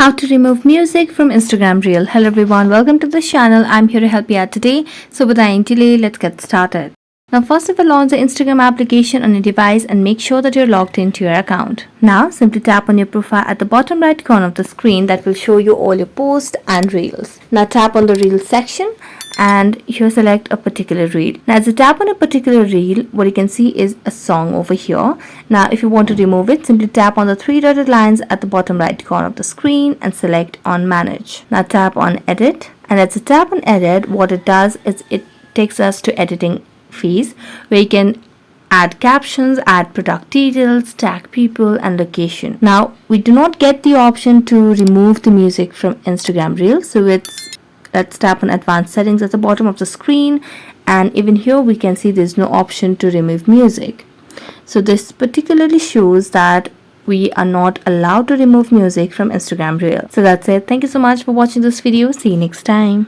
How to remove music from Instagram Reel. Hello everyone, welcome to the channel. I'm here to help you out today. So without any delay, let's get started. Now first of all, launch the Instagram application on your device and make sure that you're logged into your account. Now simply tap on your profile at the bottom right corner of the screen that will show you all your posts and reels. Now tap on the Reels section and here select a particular reel. Now as you tap on a particular reel, what you can see is a song over here. Now if you want to remove it, simply tap on the three dotted lines at the bottom right corner of the screen and select on manage. Now tap on edit, and as you tap on edit, what it does is it takes us to editing phase where you can add captions, add product details, tag people and location. Now we do not get the option to remove the music from Instagram Reels, so let's tap on advanced settings at the bottom of the screen, and even here we can see there's no option to remove music. So this particularly shows that we are not allowed to remove music from Instagram Reel. So that's it. Thank you so much for watching this video. See you next time.